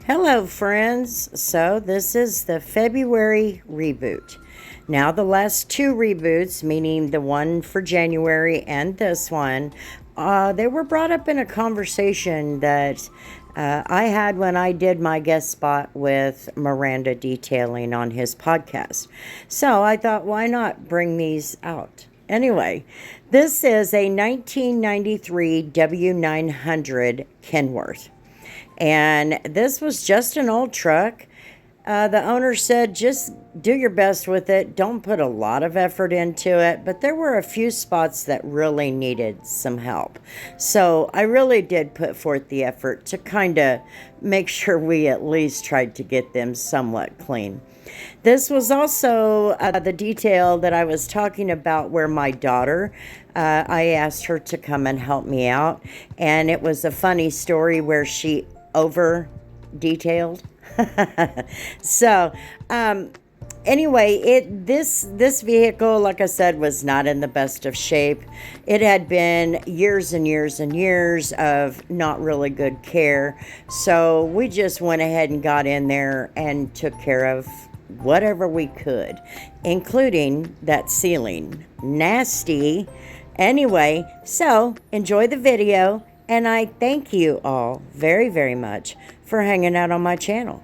Hello, friends. So, this is the February reboot. Now, the last two reboots, meaning the one for January and this one, they were brought up in a conversation that I had when I did my guest spot with Miranda Detailing on his podcast. So, I thought, why not bring these out? Anyway, this is a 1993 W900 Kenworth. And this was just an old truck. The owner said, just do your best with it. Don't put a lot of effort into it. But there were a few spots that really needed some help. So I really did put forth the effort to kind of make sure we at least tried to get them somewhat clean. This was also the detail that I was talking about where my daughter, I asked her to come and help me out. And it was a funny story where she over detailed. So, anyway, this vehicle, like I said, was not in the best of shape. It had been years and years and years of not really good care. So we just went ahead and got in there and took care of whatever we could, including that ceiling. Nasty. Anyway, so enjoy the video. And I thank you all very, very much for hanging out on my channel.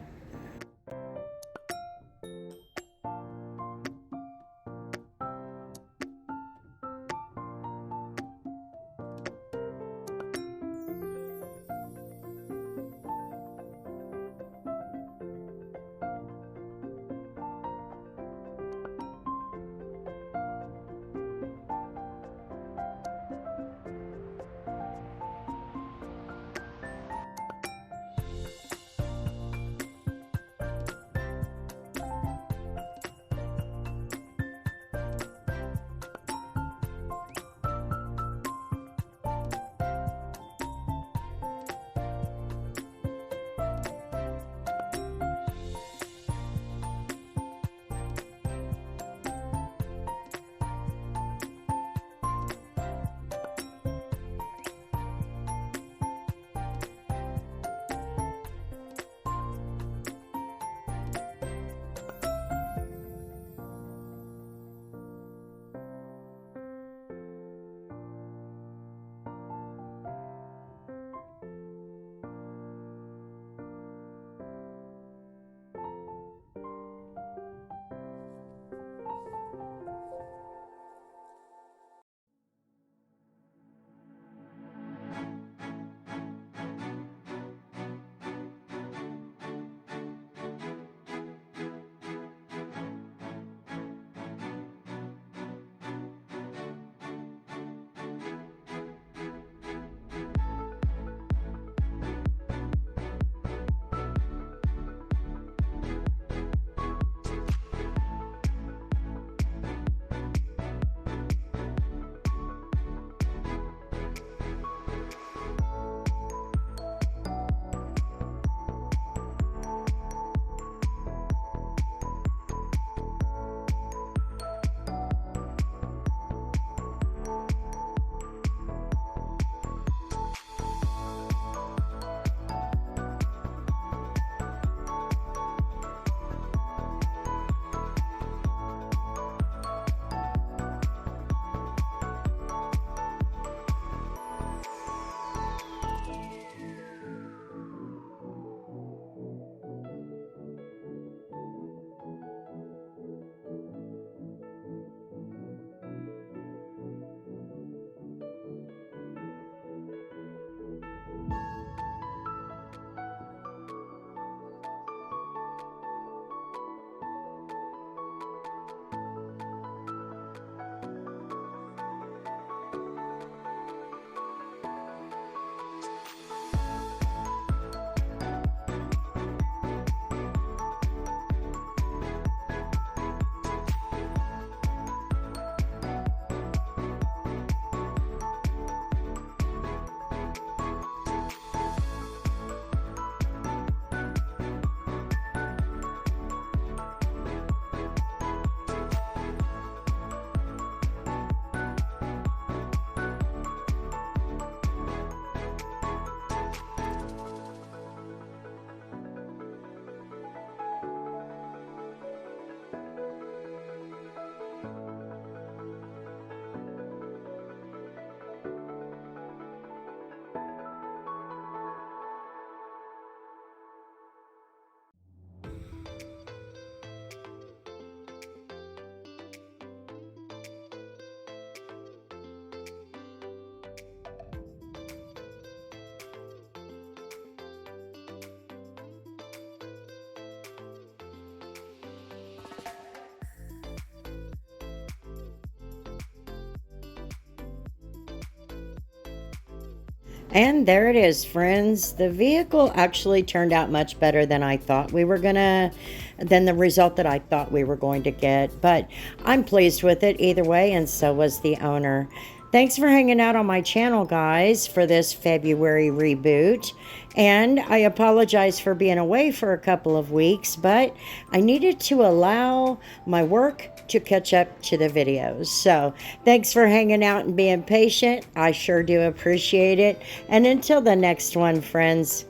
And there it is, friends. The vehicle actually turned out much better than I thought we were gonna, than the result that I thought we were going to get. But I'm pleased with it either way, and so was the owner. Thanks for hanging out on my channel, guys, for this February reboot. And I apologize for being away for a couple of weeks, but I needed to allow my work to catch up to the videos. So thanks for hanging out and being patient. I sure do appreciate it. And until the next one, friends,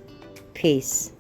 peace.